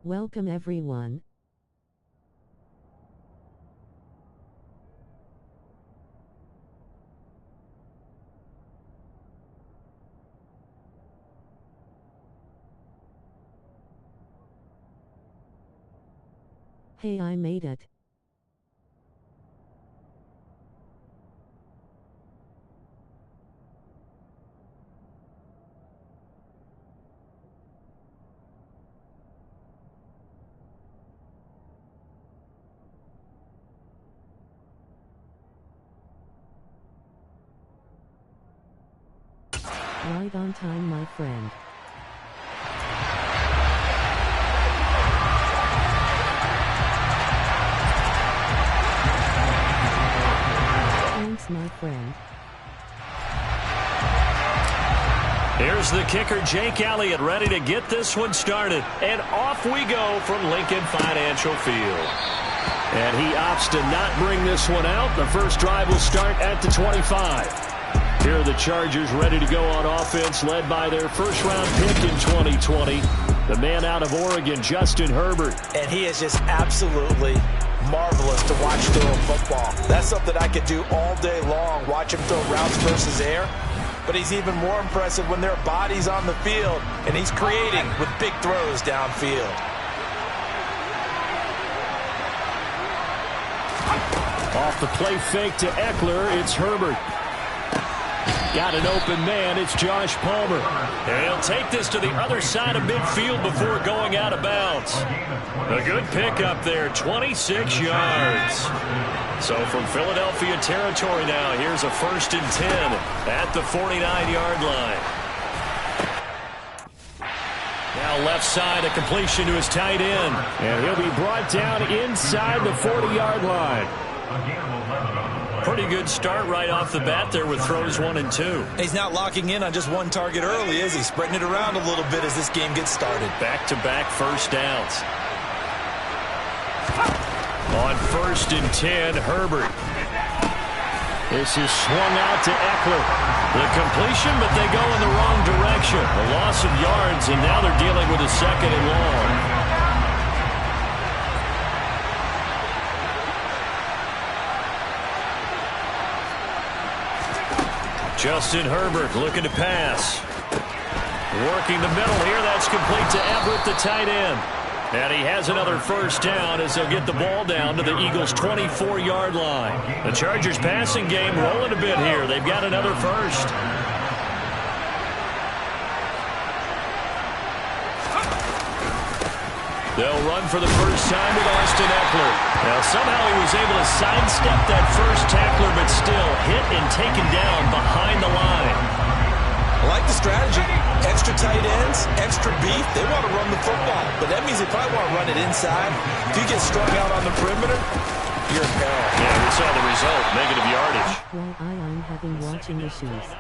Welcome everyone. Hey, I made it. Right on time, my friend. Thanks, my friend. Here's the kicker, Jake Elliott, ready to get this one started. And off we go from Lincoln Financial Field. And he opts to not bring this one out. The first drive will start at the 25. Here are the Chargers ready to go on offense, led by their first-round pick in 2020, the man out of Oregon, Justin Herbert. And he is just absolutely marvelous to watch throw a football. That's something I could do all day long, watch him throw routes versus air. But he's even more impressive when there are bodies on the field, and he's creating with big throws downfield. Off the play fake to Eckler, it's Herbert. Got an open man, it's Josh Palmer. And he'll take this to the other side of midfield before going out of bounds. A good pickup there, 26 yards. So from Philadelphia territory now, here's a 1st and 10 at the 49-yard line. Now left side, a completion to his tight end. And he'll be brought down inside the 40-yard line. Pretty good start right off the bat there with throws 1 and 2. He's not locking in on just one target early, is he? Spreading it around a little bit as this game gets started. Back-to-back first downs. On 1st and 10, Herbert. This is swung out to Eckler. The completion, but they go in the wrong direction. A loss of yards, and now they're dealing with a 2nd and long. Justin Herbert looking to pass. Working the middle here. That's complete to Everett, the tight end. And he has another first down as they'll get the ball down to the Eagles' 24-yard line. The Chargers passing game rolling a bit here. They've got another first. They'll run for the first time with Austin Eckler. Now, somehow he was able to sidestep that first tackler, but still hit and taken down behind the line. I like the strategy. Extra tight ends, extra beef. They want to run the football, but that means they probably want to run it inside. If you get strung out on the perimeter, you're in peril. Yeah, we saw the result, negative yardage. Well, I'm having watching issues.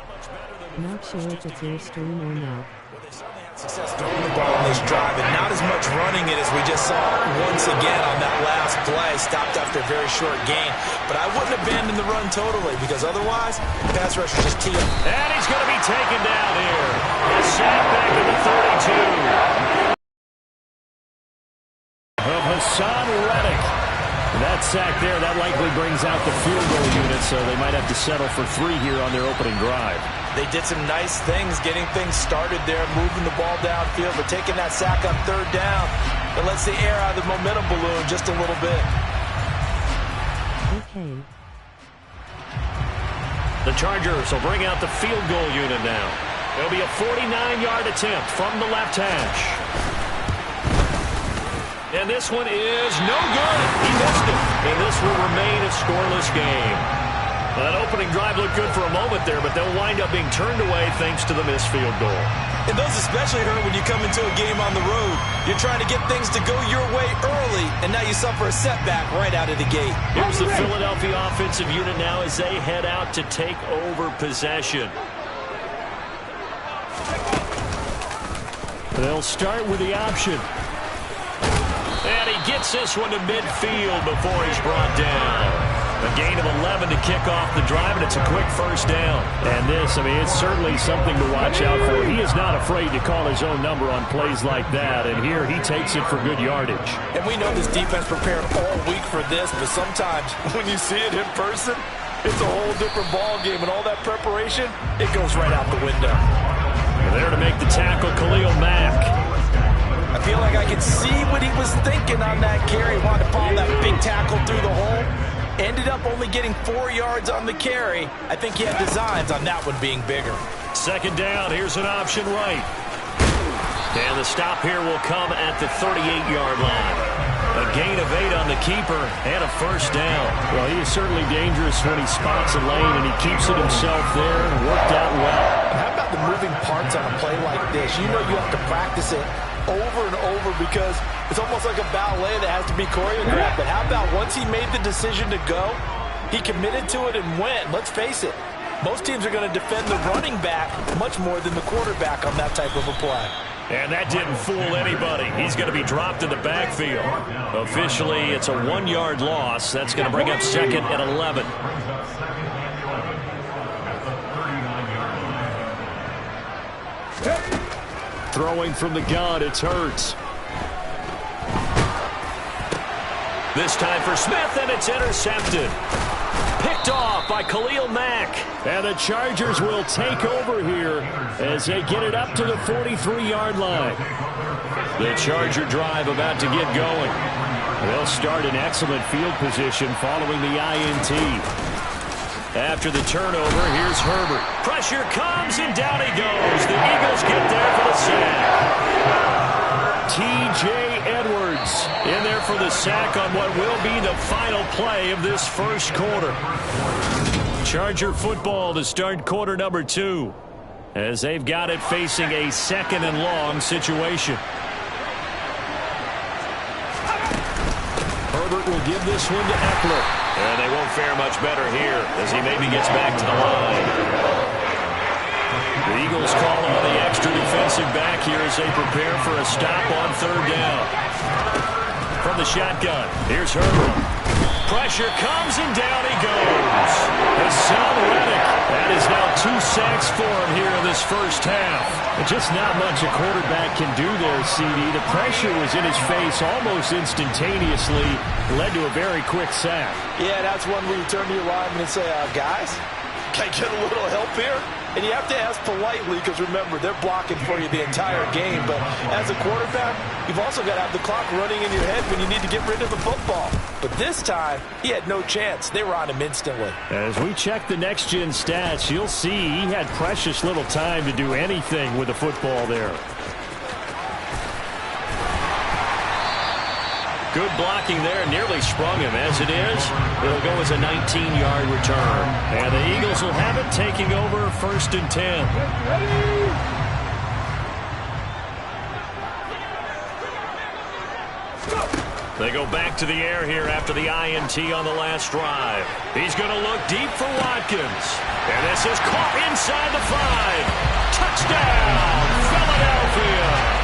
Not sure if it's Airstream or not. Success throwing the ball on this drive, and not as much running it as we just saw once again on that last play. Stopped after a very short gain. But I wouldn't abandon the run totally, because otherwise, pass rushers just tee up. And he's going to be taken down here. A sack back at the 32. Of Hassan Reddick. That sack there, that likely brings out the field goal unit, so they might have to settle for 3 here on their opening drive. They did some nice things getting things started there, moving the ball downfield, but taking that sack on 3rd down. It lets the air out of the momentum balloon just a little bit. Okay. The Chargers will bring out the field goal unit now. It'll be a 49-yard attempt from the left hash. And this one is no good. He missed it. And this will remain a scoreless game. Well, that opening drive looked good for a moment there, but they'll wind up being turned away thanks to the missed field goal. And those especially hurt when you come into a game on the road. You're trying to get things to go your way early, and now you suffer a setback right out of the gate. Here's the Philadelphia offensive unit now as they head out to take over possession. They'll start with the option. And he gets this one to midfield before he's brought down. A gain of 11 to kick off the drive, and it's a quick first down. And this, I mean, it's certainly something to watch out for. He is not afraid to call his own number on plays like that, and here he takes it for good yardage. And we know this defense prepared all week for this, but sometimes when you see it in person, it's a whole different ball game, and all that preparation, it goes right out the window. There to make the tackle, Khalil Mack. I feel like I could see what he was thinking on that carry. Wanted to follow that big tackle through the hole. Ended up only getting 4 yards on the carry. I think he had designs on that one being bigger. Second down, here's an option right. And the stop here will come at the 38-yard line. A gain of 8 on the keeper and a first down. Well, he is certainly dangerous when he spots a lane, and he keeps it himself there and worked out well. How about the moving parts on a play like this? You know you have to practice it over and over because it's almost like a ballet that has to be choreographed. But how about once he made the decision to go, he committed to it and went. Let's face it, most teams are going to defend the running back much more than the quarterback on that type of a play. And that didn't fool anybody. He's going to be dropped in the backfield. Officially, it's a 1-yard loss. That's going to bring up second and 11. Throwing from the gun, it's Hurts. This time for Smith, and it's intercepted. Picked off by Khalil Mack. And the Chargers will take over here as they get it up to the 43-yard line. The Charger drive about to get going. They'll start in excellent field position following the INT. After the turnover, here's Herbert. Pressure comes, and down he goes. The Eagles get there for the sack. T.J. Edwards in there for the sack on what will be the final play of this first quarter. Charger football to start quarter number 2 as they've got it facing a second and long situation. Herbert will give this one to Eckler. And they won't fare much better here as he maybe gets back to the line. The Eagles call on the extra defensive back here as they prepare for a stop on third down. From the shotgun, here's Herbert. Pressure comes, and down he goes. Hassan Reddick. That is now 2 sacks for him here in this first half. Just not much a quarterback can do there, CD. The pressure was in his face almost instantaneously. Led to a very quick sack. Yeah, that's one where you turn to your lineman and say, guys, can I get a little help here? And you have to ask politely because, remember, they're blocking for you the entire game. But as a quarterback, you've also got to have the clock running in your head when you need to get rid of the football. But this time, he had no chance. They were on him instantly. As we check the next-gen stats, you'll see he had precious little time to do anything with the football there. Good blocking there, nearly sprung him. As it is, it'll go as a 19-yard return. And the Eagles will have it taking over first and 10. They go back to the air here after the INT on the last drive. He's going to look deep for Watkins. And this is caught inside the 5. Touchdown, Philadelphia.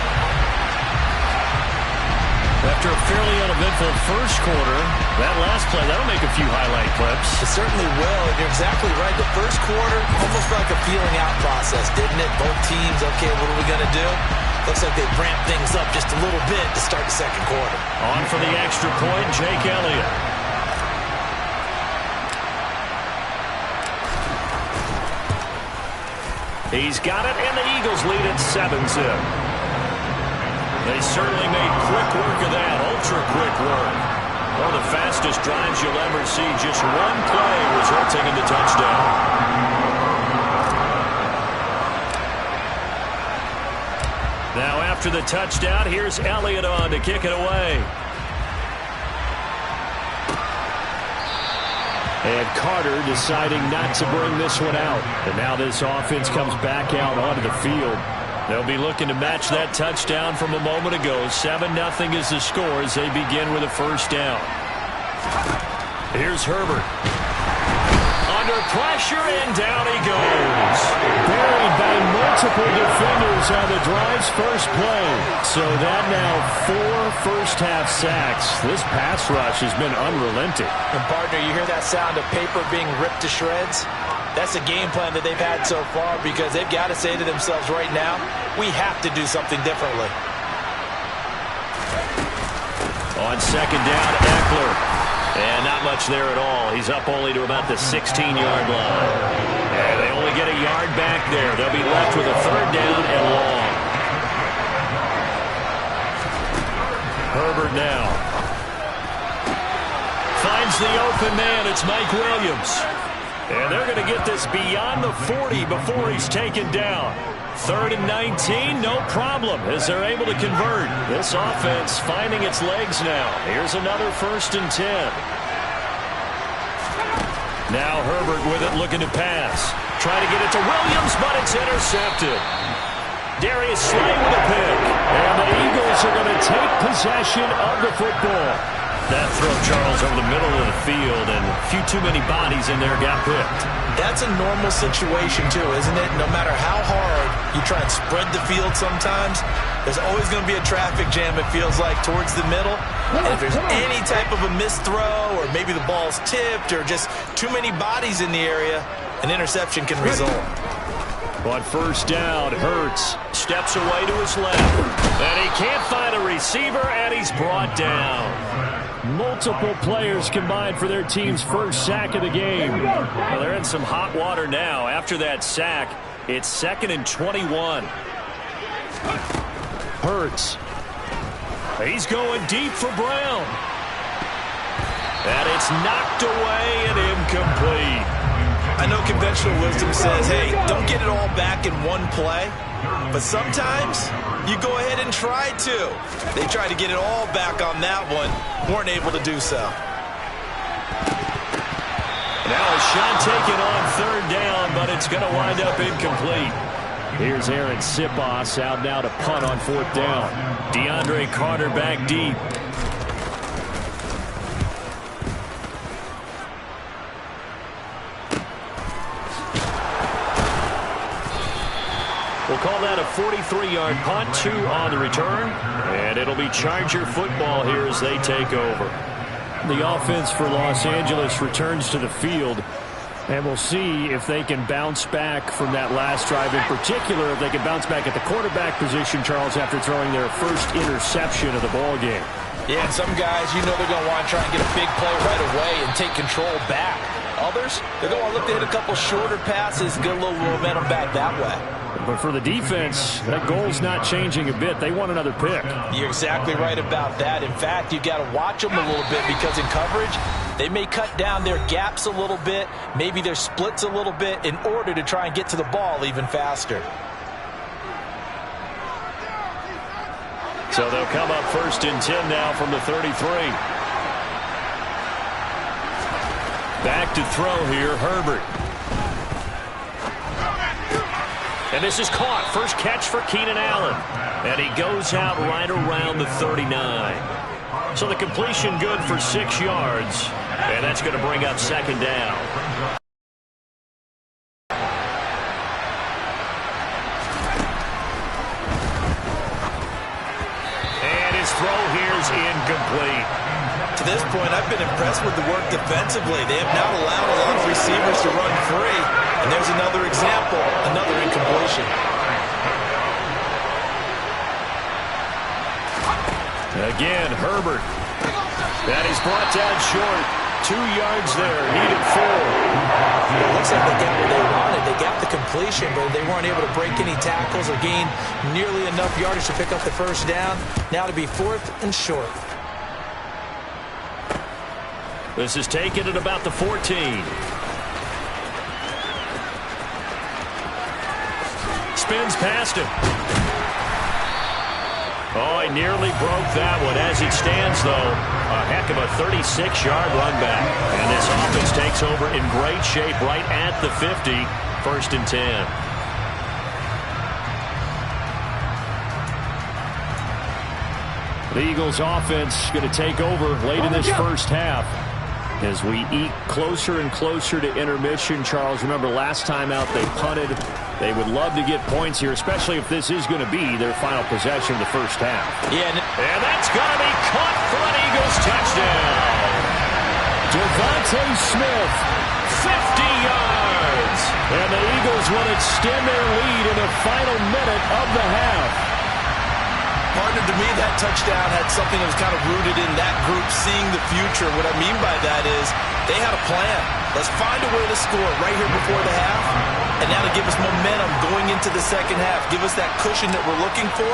After a fairly uneventful first quarter, that last play, that'll make a few highlight clips. It certainly will, and you're exactly right. The first quarter, almost like a feeling out process, didn't it? Both teams, okay, what are we going to do? Looks like they ramped things up just a little bit to start the second quarter. On for the extra point, Jake Elliott. He's got it, and the Eagles lead at 7-zip. They certainly made quick work of that, ultra-quick work. One of the fastest drives you'll ever see. Just one play resulting in the touchdown. Now after the touchdown, here's Elliott on to kick it away. And Carter deciding not to bring this one out. And now this offense comes back out onto the field. They'll be looking to match that touchdown from a moment ago. 7-0 is the score as they begin with a first down. Here's Herbert. Under pressure, and down he goes. Buried by multiple defenders on the drive's first play. So that now 4 first-half sacks. This pass rush has been unrelenting. And, partner, you hear that sound of paper being ripped to shreds? That's the game plan that they've had so far because they've got to say to themselves right now, we have to do something differently. On second down, Eckler. And not much there at all. He's up only to about the 16-yard line. And they only get a yard back there. They'll be left with a third down and long. Herbert now. Finds the open man. It's Mike Williams. And they're going to get this beyond the 40 before he's taken down. 3rd and 19, no problem, as they're able to convert. This offense finding its legs now. Here's another 1st and 10. Now Herbert with it, looking to pass. Trying to get it to Williams, but it's intercepted. Darius Slay with a pick. And the Eagles are going to take possession of the football. That throw, Charles, over the middle of the field, and a few too many bodies in there got picked. That's a normal situation, too, isn't it? No matter how hard you try and spread the field sometimes, there's always going to be a traffic jam, it feels like, towards the middle. And if there's any type of a missed throw, or maybe the ball's tipped, or just too many bodies in the area, an interception can result. On first down, Hurts steps away to his left. And he can't find a receiver, and he's brought down. Multiple players combined for their team's first sack of the game. Well, they're in some hot water now. After that sack, it's 2nd and 21. Hurts. He's going deep for Brown. And it's knocked away and incomplete. I know conventional wisdom says, hey, don't get it all back in one play. But sometimes you go ahead and try to. They tried to get it all back on that one. Weren't able to do so. Now a shot taken on 3rd down, but it's going to wind up incomplete. Here's Aaron Sipos out now to punt on 4th down. DeAndre Carter back deep. We'll call that a 43-yard punt, 2 on the return, and it'll be Charger football here as they take over. The offense for Los Angeles returns to the field, and we'll see if they can bounce back from that last drive. In particular, if they can bounce back at the quarterback position, Charles, after throwing their first interception of the ball game. Yeah, and some guys, you know they're going to want to try and get a big play right away and take control back. Others, they're going to look to hit a couple shorter passes, get a little momentum back that way. But for the defense, that goal's not changing a bit. They want another pick. You're exactly right about that. In fact, you've got to watch them a little bit because in coverage, they may cut down their gaps a little bit, maybe their splits a little bit in order to try and get to the ball even faster. So they'll come up 1st and 10 now from the 33. Back to throw here, Herbert. And this is caught. First catch for Keenan Allen. And he goes out right around the 39. So the completion good for 6 yards. And that's going to bring up 2nd down. And his throw here is incomplete. To this point, I've been impressed with the work defensively. They have not allowed a lot of receivers to run free. And there's another example, another incompletion. Again, Herbert. That is brought down short. 2 yards there, needed 4. It looks like they got what they wanted. They got the completion, but they weren't able to break any tackles or gain nearly enough yardage to pick up the first down. Now to be 4th and short. This is taken at about the 14. Spins past him. Oh, he nearly broke that one. As it stands, though, a heck of a 36-yard run back. And this offense takes over in great shape right at the 50. 1st and 10. The Eagles offense going to take over late in this first half. As we eat closer and closer to intermission, Charles, remember last time out they punted They would love to get points here, especially if this is going to be their final possession of the first half. Yeah, and that's going to be caught for an Eagles touchdown. Devontae Smith, 50 yards. And the Eagles will extend their lead in the final minute of the half. Partner, to me, that touchdown had something that was kind of rooted in that group seeing the future. What I mean by that is they had a plan. Let's find a way to score right here before the half, and that'll give us momentum going into the second half. Give us that cushion that we're looking for.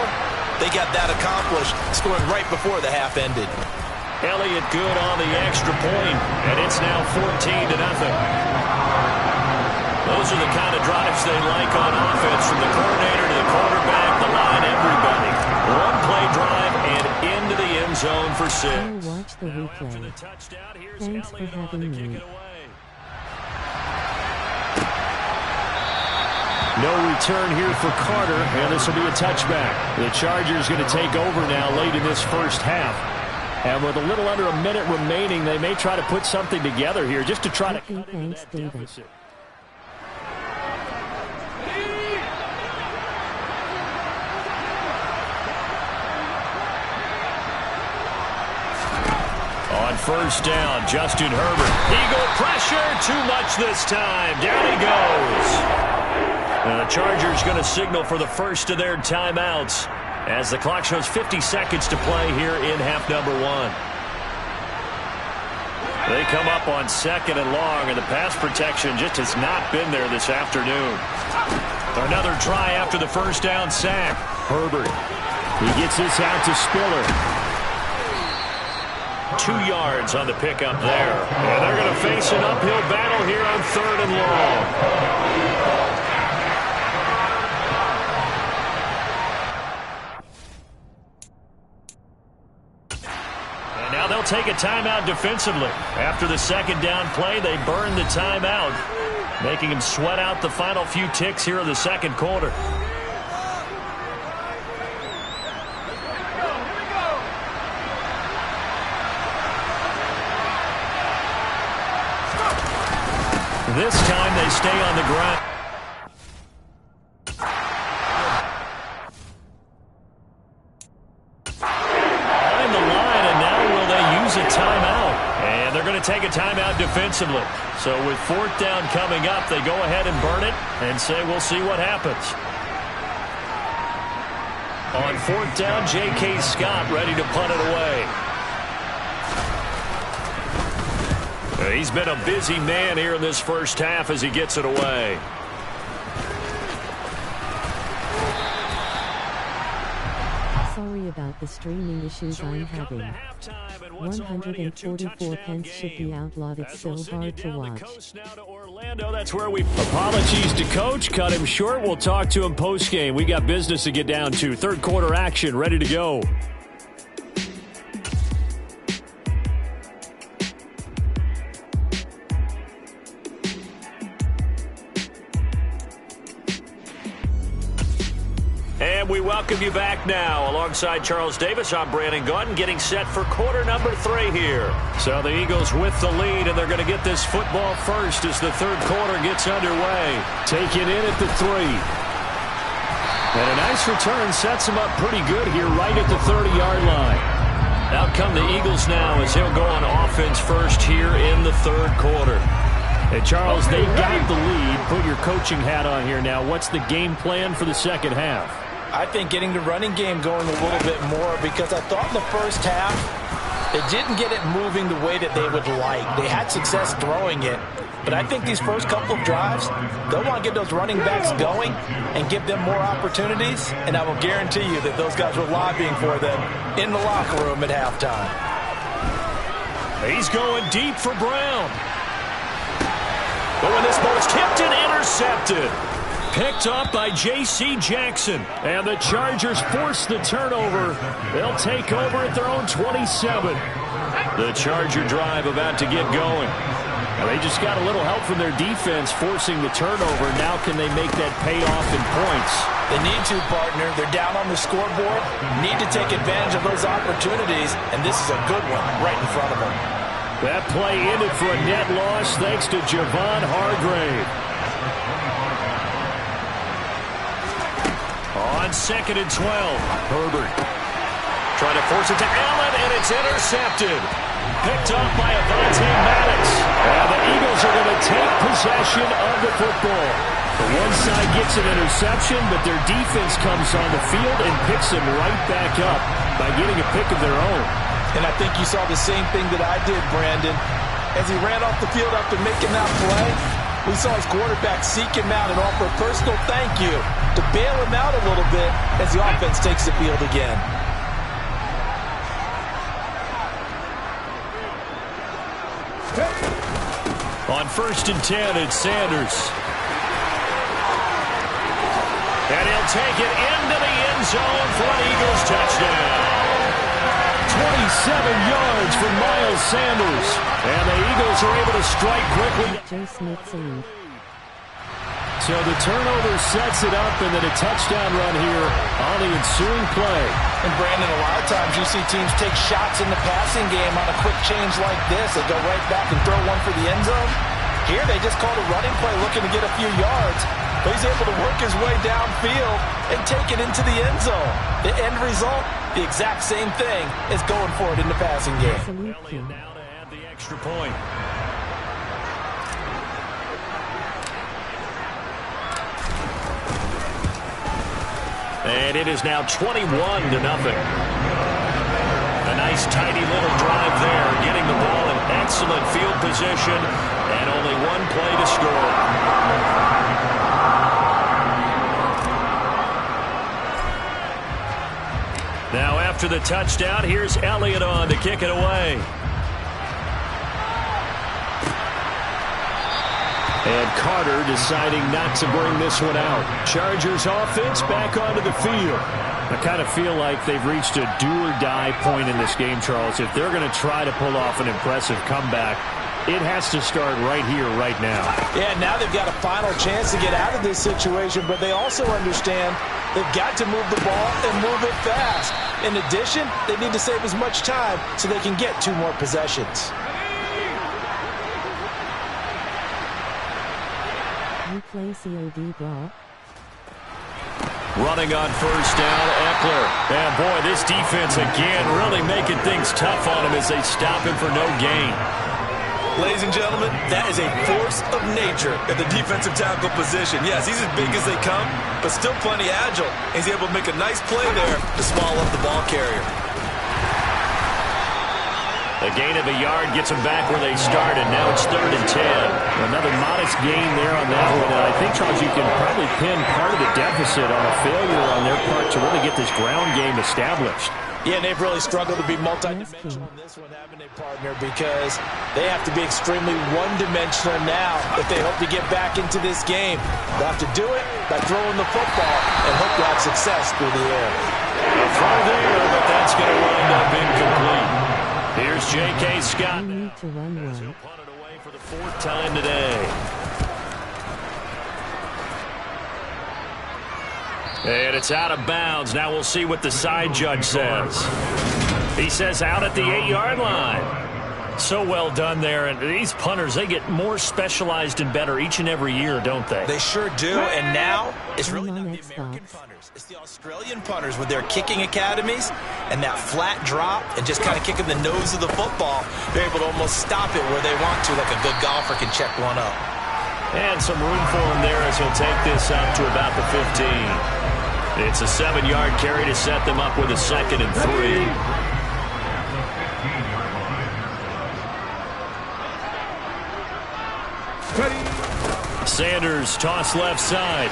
They got that accomplished, scoring right before the half ended. Elliott good on the extra point, and it's now 14-0. Those are the kind of drives they like on offense, from the coordinator to the quarterback, the line, everybody. One play drive and into the end zone for 6. I'll watch the replay. Thanks for having me. No return here for Carter, and this will be a touchback. The Chargers going to take over now late in this first half. And with a little under a minute remaining, they may try to put something together here just to try to cut into that deficit. On first down, Justin Herbert. Eagle pressure, too much this time. Down he goes. And the Chargers going to signal for the first of their timeouts as the clock shows 50 seconds to play here in half number 1. They come up on 2nd and long, and the pass protection just has not been there this afternoon. Another try after the first down sack. Herbert. He gets this out to Spiller. 2 yards on the pickup there. And they're going to face an uphill battle here on 3rd and long. And now they'll take a timeout defensively. After the second down play, they burn the timeout, making them sweat out the final few ticks here in the second quarter. This time they stay on the ground. Behind the line, and now will they use a timeout? And they're going to take a timeout defensively. So with 4th down coming up, they go ahead and burn it and say we'll see what happens. On 4th down, J.K. Scott ready to punt it away. He's been a busy man here in this first half as he gets it away. Sorry about the streaming issues I'm having. 144 pence should be outlawed. It's so hard to watch. That's where we... Apologies to Coach. Cut him short. We'll talk to him post-game. We got business to get down to. Third quarter action ready to go. And we welcome you back now. Alongside Charles Davis, I'm Brandon Gaudin, getting set for quarter number 3 here. So the Eagles with the lead, and they're going to get this football first as the third quarter gets underway. Taking in at the 3. And a nice return sets him up pretty good here right at the 30-yard line. Out come the Eagles now as he'll go on offense first here in the third quarter. Hey, Charles, they got the lead. Put your coaching hat on here now. What's the game plan for the second half? I think getting the running game going a little bit more, because I thought in the first half they didn't get it moving the way that they would like. They had success throwing it, but I think these first couple of drives, they'll want to get those running backs going and give them more opportunities, and I will guarantee you that those guys were lobbying for them in the locker room at halftime. He's going deep for Brown. But when this ball is tipped and intercepted. Picked up by J.C. Jackson. And the Chargers force the turnover. They'll take over at their own 27. The Charger drive about to get going. Well, they just got a little help from their defense forcing the turnover. Now can they make that pay off in points? They need to, partner. They're down on the scoreboard. Need to take advantage of those opportunities, and this is a good one right in front of them. That play ended for a net loss thanks to Javon Hargrave. on 2nd and 12. Herbert trying to force it to Allen, and it's intercepted. Picked off by Avonte Maddox. And the Eagles are going to take possession of the football. The one side gets an interception, but their defense comes on the field and picks them right back up by getting a pick of their own. And I think you saw the same thing that I did, Brandon. As he ran off the field after making that play, we saw his quarterback seek him out and offer a personal thank you to bail him out a little bit as the offense takes the field again. On 1st and 10, it's Sanders. And he'll take it into the end zone for an Eagles touchdown. 27 yards for Miles Sanders. And the Eagles are able to strike quickly. Joe Smith salute. So the turnover sets it up, and then a touchdown run here on the ensuing play. And Brandon, a lot of times you see teams take shots in the passing game on a quick change like this. They go right back and throw one for the end zone. Here they just called a running play looking to get a few yards. But he's able to work his way downfield and take it into the end zone. The end result, the exact same thing as going for it in the passing game. Salute King. Now to add the extra point. And it is now 21-0. A nice tidy little drive there, getting the ball in excellent field position, and only one play to score. Now after the touchdown, here's Elliott on to kick it away. And Carter deciding not to bring this one out. Chargers offense back onto the field. I kind of feel like they've reached a do-or-die point in this game, Charles. If they're going to try to pull off an impressive comeback, it has to start right here, right now. Yeah, now they've got a final chance to get out of this situation, but they also understand they've got to move the ball and move it fast. In addition, they need to save as much time so they can get 2 more possessions. You play COD, bro. Running on 1st down, Eckler. And boy, this defense again really making things tough on him as they stop him for no gain. Ladies and gentlemen, that is a force of nature at the defensive tackle position. Yes, he's as big as they come, but still plenty agile. He's able to make a nice play there to swallow up the ball carrier. A gain of a yard gets them back where they started. Now it's 3rd and 10. Another modest gain there on that one. And I think, Charles, you can probably pin part of the deficit on a failure on their part to really get this ground game established. Yeah, and they've really struggled to be multi-dimensional on this one, haven't they, partner? Because they have to be extremely one-dimensional now if they hope to get back into this game. They'll have to do it by throwing the football and hope to have success through the air. A throw there, but that's going to wind up incomplete. Here's J.K. Scott. You need to run He'll one. punt it away for the 4th time today. And it's out of bounds. Now we'll see what the side judge says. He says out at the 8-yard line. So well done there. And these punters, they get more specialized and better each and every year, don't they? They sure do. And now it's really I'm not on the Xbox. American punters. It's the Australian punters with their kicking academies and that flat drop and just kind of kicking the nose of the football. They're able to almost stop it where they want to, like a good golfer can check one up. And some room for him there as he'll take this up to about the 15. It's a 7-yard carry to set them up with a 2nd and 3. Sanders toss left side.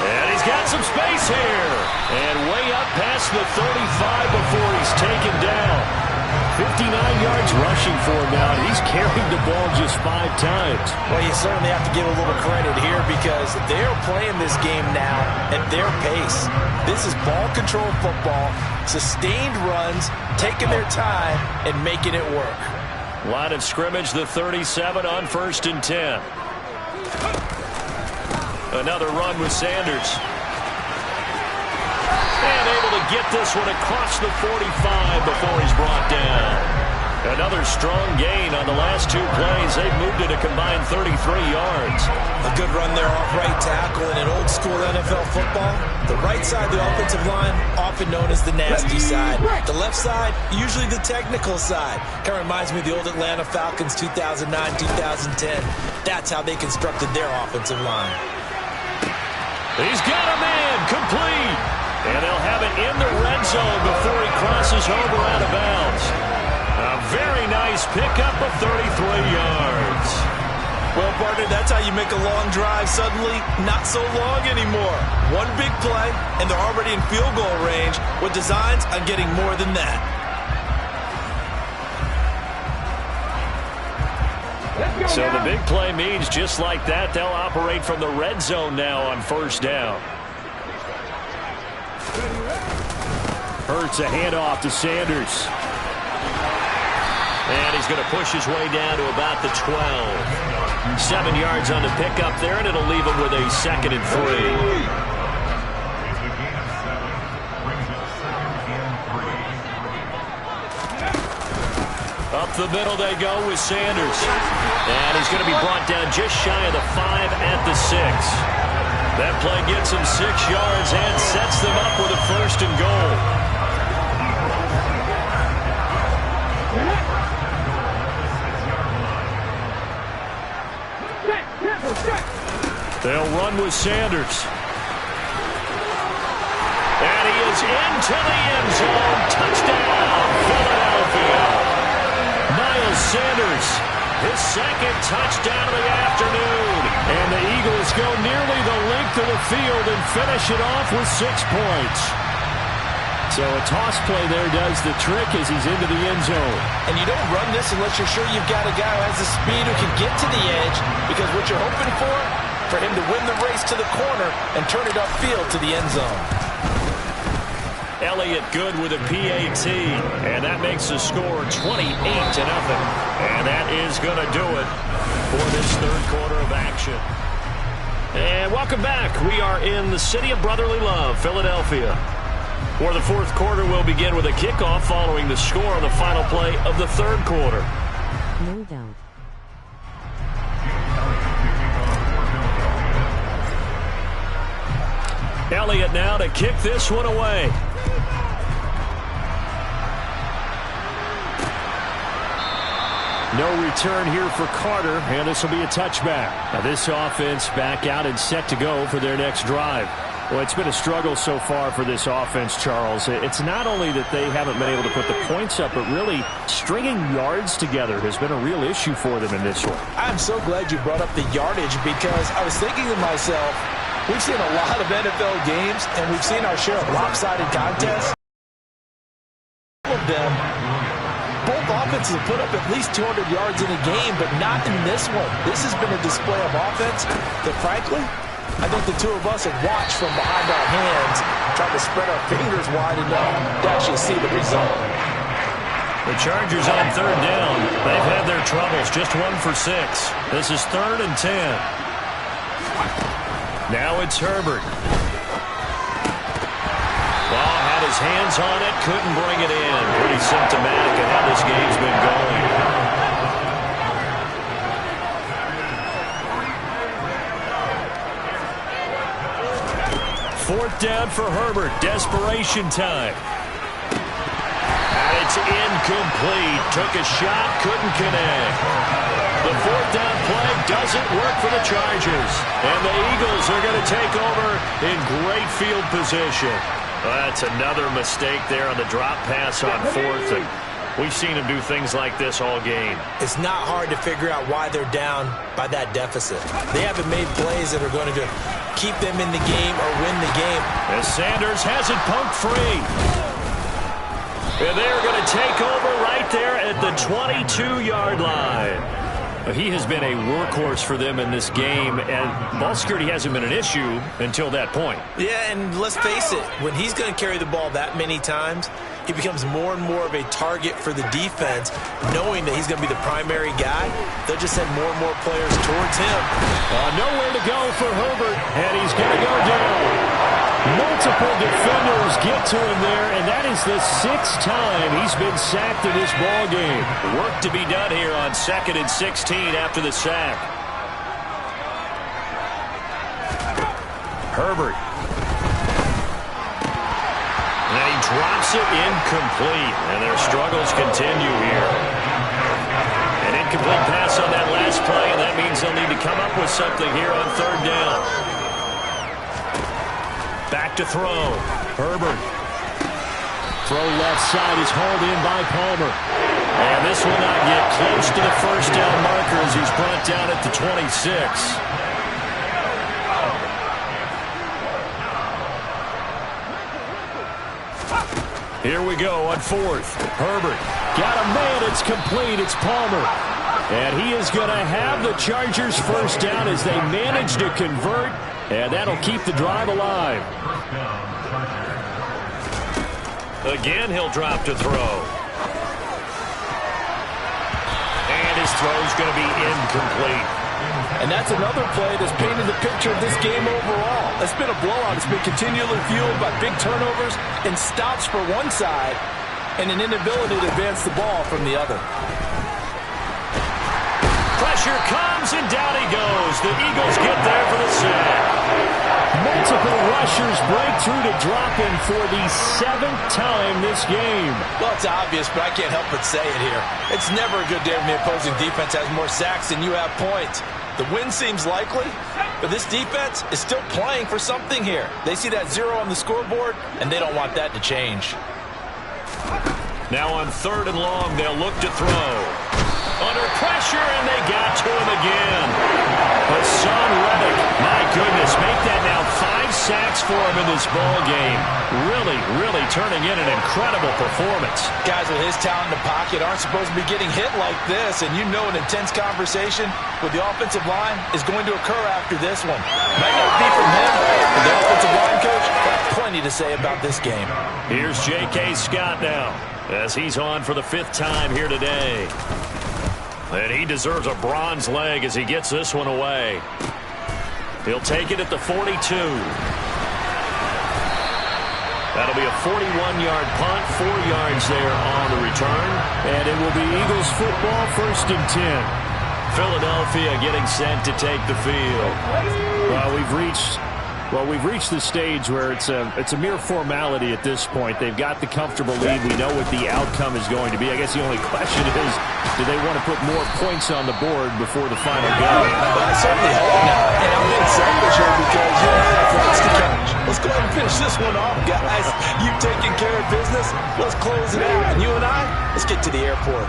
And he's got some space here. And way up past the 35 before he's taken down. 59 yards rushing for him now, and he's carried the ball just 5 times. Well, you certainly have to give a little credit here because they're playing this game now at their pace. This is ball control football, sustained runs, taking their time, and making it work. Line of scrimmage, the 37 on 1st and 10. Another run with Sanders. And able to get this one across the 45 before he's brought down. Another strong gain on the last 2 plays. They've moved it a combined 33 yards. A good run there off right tackle in an old-school NFL football. The right side of the offensive line, often known as the nasty side. The left side, usually the technical side. Kind of reminds me of the old Atlanta Falcons 2009-2010. That's how they constructed their offensive line. He's got a man, complete. And they'll have it in the red zone before he crosses over out of bounds. A very nice pickup of 33 yards. Well, partner, that's how you make a long drive suddenly not so long anymore. One big play, and they're already in field goal range with designs on getting more than that. So the big play means just like that, they'll operate from the red zone now on first down. Hurts a handoff to Sanders. And he's going to push his way down to about the 12. 7 yards on the pickup there, and it'll leave him with a 2nd and 3. Up the middle they go with Sanders. And he's going to be brought down just shy of the 5 at the 6. That play gets him 6 yards and sets them up with a 1st and goal. They'll run with Sanders. And he is into the end zone. Touchdown, Philadelphia. Miles Sanders, his 2nd touchdown of the afternoon. And the Eagles go nearly the length of the field and finish it off with 6 points. So a toss play there does the trick as he's into the end zone. And you don't run this unless you're sure you've got a guy who has the speed who can get to the edge, because what you're hoping for him to win the race to the corner and turn it upfield to the end zone. Elliott good with a PAT, and that makes the score 28-0. And that is going to do it for this 3rd quarter of action. And welcome back. We are in the city of brotherly love, Philadelphia, where the 4th quarter will begin with a kickoff following the score on the final play of the 3rd quarter. No doubt. Elliott now to kick this one away. No return here for Carter, and this will be a touchback. Now this offense back out and set to go for their next drive. Well, it's been a struggle so far for this offense, Charles. It's not only that they haven't been able to put the points up, but really stringing yards together has been a real issue for them in this one. I'm so glad you brought up the yardage, because I was thinking to myself, we've seen a lot of NFL games, and we've seen our share of lopsided contests. All of them, both offenses have put up at least 200 yards in a game, but not in this one. This has been a display of offense that, frankly, I think the two of us have watched from behind our hands, trying to spread our fingers wide enough to actually see the result. The Chargers on 3rd down. They've had their troubles, just 1 for 6. This is 3rd and 10. Now it's Herbert. Ball had his hands on it, couldn't bring it in. Pretty symptomatic of how this game's been going. 4th down for Herbert. Desperation time. And it's incomplete. Took a shot, couldn't connect. The 4th down play doesn't work for the Chargers. And the Eagles are going to take over in great field position. That's another mistake there on the drop pass on 4th. And we've seen him do things like this all game. It's not hard to figure out why they're down by that deficit. They haven't made plays that are going to keep them in the game or win the game. As Sanders has it poked free. And they're going to take over right there at the 22-yard line. He has been a workhorse for them in this game, and ball security hasn't been an issue until that point. Yeah, and let's face it, when he's going to carry the ball that many times, he becomes more and more of a target for the defense, knowing that he's going to be the primary guy. They'll just send more and more players towards him. Nowhere to go for Herbert, and he's going to go down. Multiple defenders get to him there, and that is the 6th time he's been sacked in this ball game. Work to be done here on 2nd and 16 after the sack. Herbert. And he drops it incomplete, and their struggles continue here. An incomplete pass on that last play, and that means they'll need to come up with something here on 3rd down. Back to throw. Herbert. Throw left side is hauled in by Palmer. And this will not get close to the 1st down marker as he's brought down at the 26. Here we go on 4th. Herbert. Got a man. It's complete. It's Palmer. And he is going to have the Chargers 1st down as they manage to convert. And that'll keep the drive alive. Again, he'll drop to throw. And his throw's going to be incomplete. And that's another play that's painted the picture of this game overall. It's been a blowout. It's been continually fueled by big turnovers and stops for one side and an inability to advance the ball from the other. Pressure comes, and down he goes. The Eagles get there for the sack. Multiple rushers break through to drop him for the 7th time this game. Well, it's obvious, but I can't help but say it here. It's never a good day when the opposing defense has more sacks than you have points. The win seems likely, but this defense is still playing for something here. They see that 0 on the scoreboard, and they don't want that to change. Now on 3rd and long, they'll look to throw. Under pressure, and they got to him again. Hassan Reddick, my goodness, make that now 5 sacks for him in this ball game. Really turning in an incredible performance. Guys with his talent in the pocket aren't supposed to be getting hit like this, and you know an intense conversation with the offensive line is going to occur after this one. Might not be from him, but the offensive line coach got plenty to say about this game. Here's J.K. Scott now, as he's on for the 5th time here today. And he deserves a bronze leg as he gets this one away. He'll take it at the 42. That'll be a 41-yard punt, 4 yards there on the return. And it will be Eagles football, 1st and 10. Philadelphia getting set to take the field. Well, we've reached the stage where it's a mere formality at this point. They've got the comfortable lead. We know what the outcome is going to be. I guess the only question is, do they want to put more points on the board before the final go? Well, I certainly hope not. And I'm being selfish here because you don't have rights to catch. Let's go ahead and finish this one off, guys. You've taken care of business. Let's close it out. And you and I, let's get to the airport.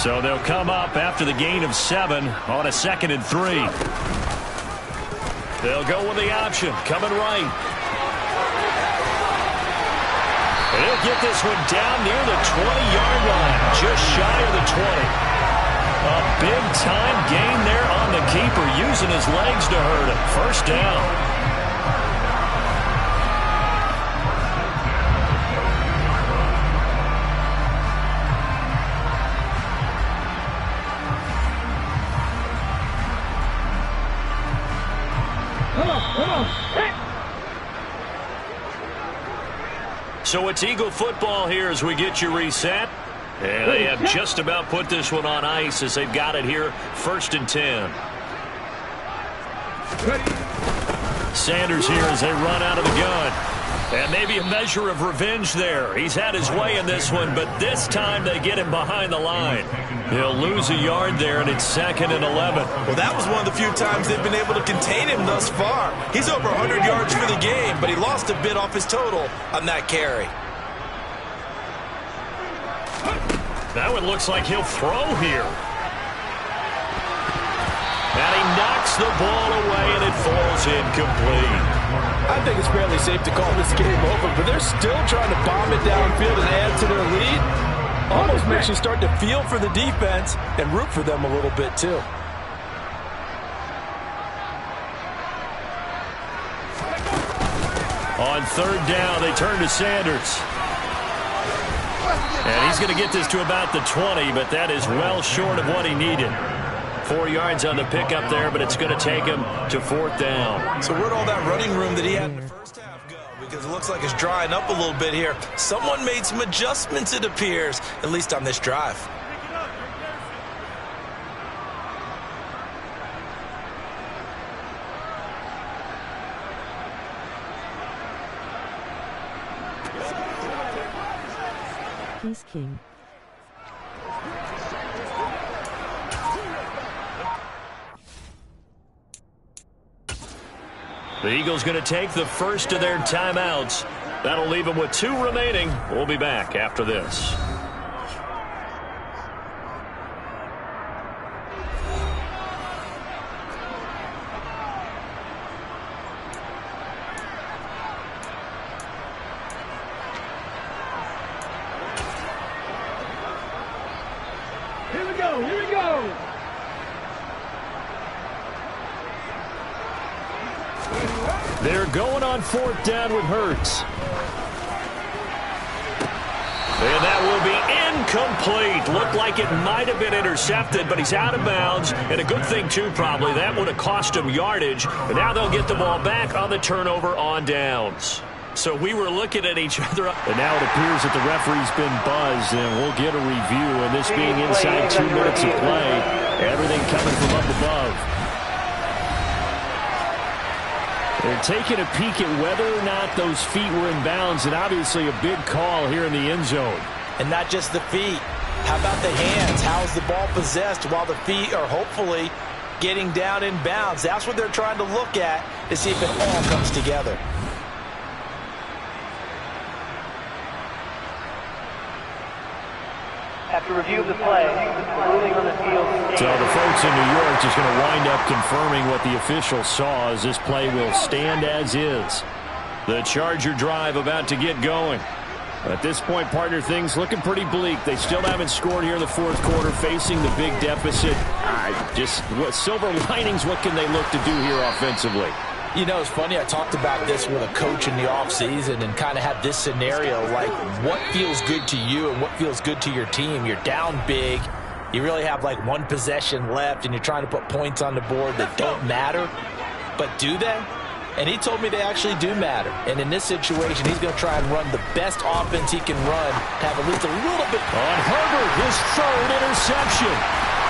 So they'll come up after the gain of 7 on a 2nd and 3. They'll go with the option, coming right. And he'll get this one down near the 20-yard line, just shy of the 20. A big-time gain there on the keeper, using his legs to hurt him. 1st down. So it's Eagle football here as we get you reset. And they have just about put this one on ice as they've got it here, 1st and 10. Sanders here as they run out of the gun. And maybe a measure of revenge there. He's had his way in this one, but this time they get him behind the line. He'll lose a yard there, and it's 2nd and 11. Well, that was one of the few times they've been able to contain him thus far. He's over 100 yards for the game, but he lost a bit off his total on that carry. That one looks like he'll throw here. And he knocks the ball away, and it falls incomplete. I think it's fairly safe to call this game over, but they're still trying to bomb it downfield and add to their lead. Almost makes you start to feel for the defense and root for them a little bit, too. On 3rd down, they turn to Sanders. And he's going to get this to about the 20, but that is well short of what he needed. 4 yards on the pickup there, but it's going to take him to 4th down. So where'd all that running room that he had in the first half go? because it looks like it's drying up a little bit here. Someone made some adjustments, it appears, at least on this drive. He's king. The Eagles going to take the first of their timeouts. That'll leave them with 2 remaining. We'll be back after this. Here we go, here we go! They're going on 4th down with Hurts. And that will be incomplete. Looked like it might have been intercepted, but he's out of bounds. And a good thing, too, probably. That would have cost him yardage. And now they'll get the ball back on the turnover on downs. So we were looking at each other. And now it appears that the referee's been buzzed, and we'll get a review. And this being inside 2 minutes of play, everything coming from up above. They're taking a peek at whether or not those feet were in bounds, and obviously a big call here in the end zone. And not just the feet. How about the hands? How is the ball possessed while the feet are hopefully getting down in bounds? That's what they're trying to look at to see if it all comes together. After review of the play, the ruling on the field. So the folks in New York just going to wind up confirming what the official saw, as this play will stand as is. The Charger drive about to get going. At this point, partner, things looking pretty bleak. They still haven't scored here in the 4th quarter, facing the big deficit. What silver linings, what can they look to do here offensively? You know, it's funny, I talked about this with a coach in the offseason and kind of had this scenario, like what feels good to you and what feels good to your team. You're down big. You really have like 1 possession left, and you're trying to put points on the board that don't matter. But do they? And he told me they actually do matter. And in this situation, he's going to try and run the best offense he can run to have at least a little bit. On Herbert, his 3rd interception.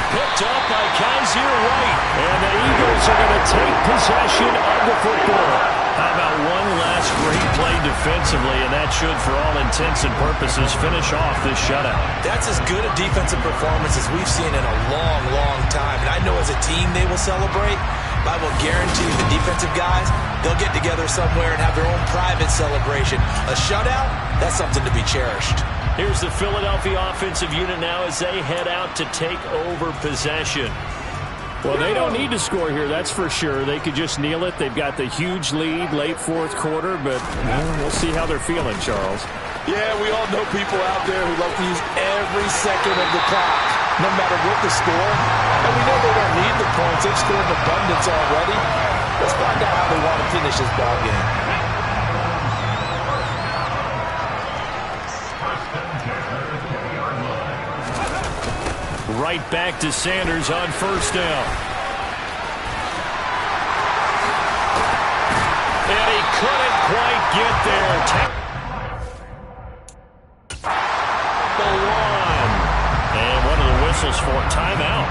Picked up by Kaiser White. And the Eagles are going to take possession of the football. How about one last great play defensively, and that should, for all intents and purposes, finish off this shutout. That's as good a defensive performance as we've seen in a long, long time. And I know as a team they will celebrate, but I will guarantee the defensive guys, they'll get together somewhere and have their own private celebration. A shutout, that's something to be cherished. Here's the Philadelphia offensive unit now as they head out to take over possession. Well, they don't need to score here, that's for sure. They could just kneel it. They've got the huge lead late 4th quarter, but we'll see how they're feeling, Charles. Yeah, we all know people out there who love to use every second of the clock, no matter what the score. And we know they don't need the points. They've scored in abundance already. Let's find out how they want to finish this ball game. Right back to Sanders on 1st down. And he couldn't quite get there. The one. And one of the whistles for timeout.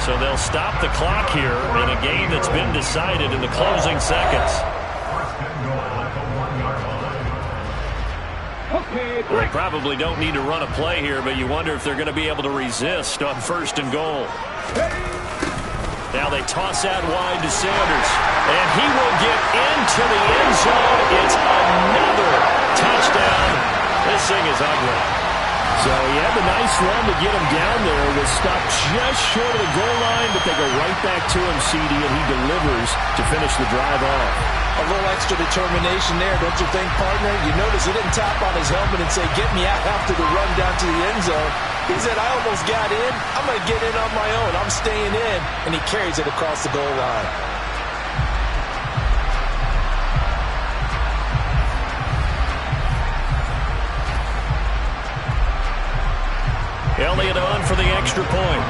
So they'll stop the clock here in a game that's been decided in the closing seconds. They probably don't need to run a play here, but you wonder if they're going to be able to resist on 1st and goal. Now they toss out wide to Sanders, and he will get into the end zone. It's another touchdown. This thing is ugly. So he had the nice run to get him down there. Was stopped just short of the goal line, but they go right back to him, CD, and he delivers to finish the drive off. A little extra determination there, don't you think, partner? You notice he didn't tap on his helmet and say, get me out after the run down to the end zone. He said, I almost got in. I'm going to get in on my own. I'm staying in. And he carries it across the goal line. Elliott on for the extra point.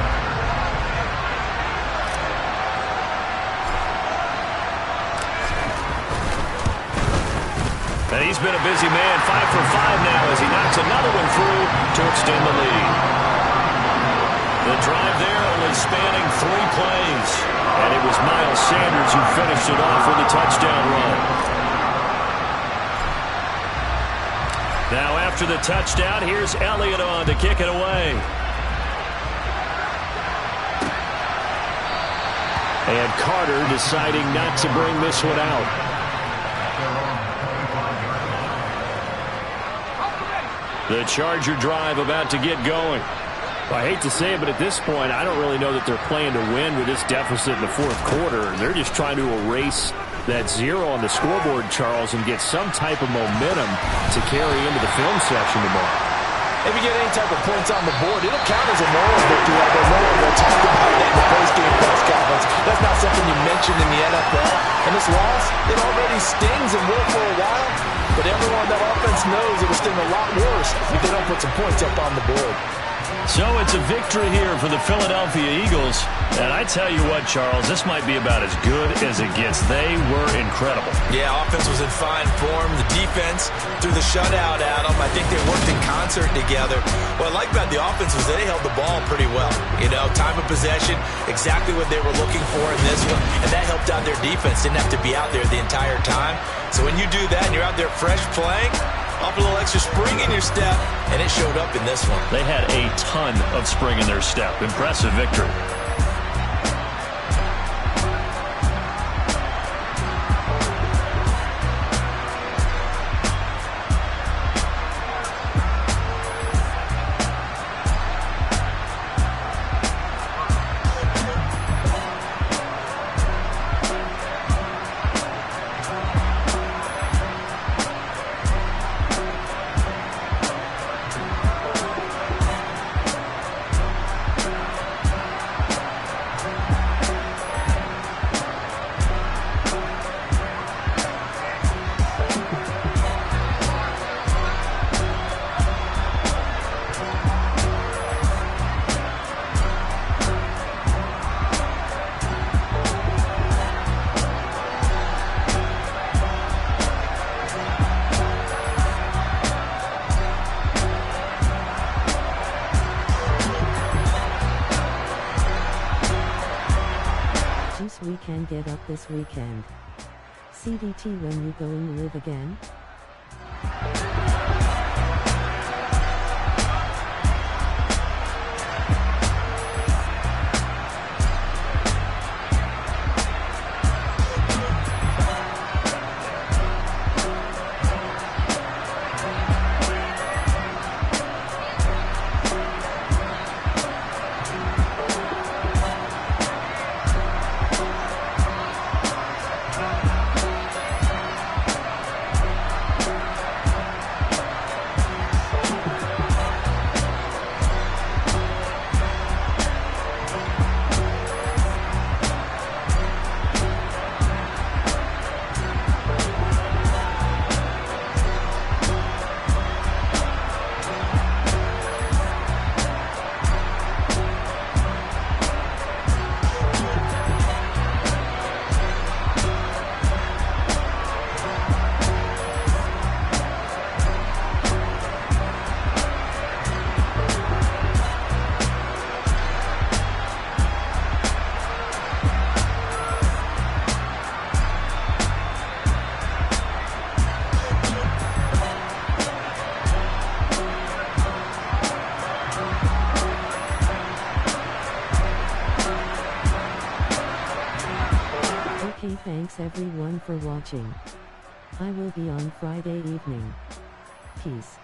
And he's been a busy man, 5 for 5 now as he knocks another one through to extend the lead. The drive there only spanning 3 plays. And it was Miles Sanders who finished it off with a touchdown run. Now after the touchdown, here's Elliott on to kick it away. And Carter deciding not to bring this one out. The Charger drive about to get going. Well, I hate to say it, but at this point, I don't really know that they're playing to win with this deficit in the fourth quarter. They're just trying to erase that 0 on the scoreboard, Charles, and get some type of momentum to carry into the film section tomorrow. If you get any type of points on the board, it'll count as a moral victory, although no one will talk about that in the post-game press conference. That's not something you mentioned in the NFL. And this loss, it already stings and will for a while. But everyone on that offense knows it will sting a lot worse if they don't put some points up on the board. So it's a victory here for the Philadelphia Eagles. And I tell you what, Charles, this might be about as good as it gets. They were incredible. Yeah, offense was in fine form. The defense threw the shutout at them. I think they worked in concert together. What I like about the offense was they held the ball pretty well. You know, time of possession, exactly what they were looking for in this one. And that helped out their defense. Didn't have to be out there the entire time. So when you do that and you're out there fresh playing, up a little extra spring in your step, and it showed up in this one. They had a ton of spring in their step. Impressive victory. We can get up this weekend. CDT, when you going to live again? Okay, thanks everyone for watching. I will be on Friday evening. Peace.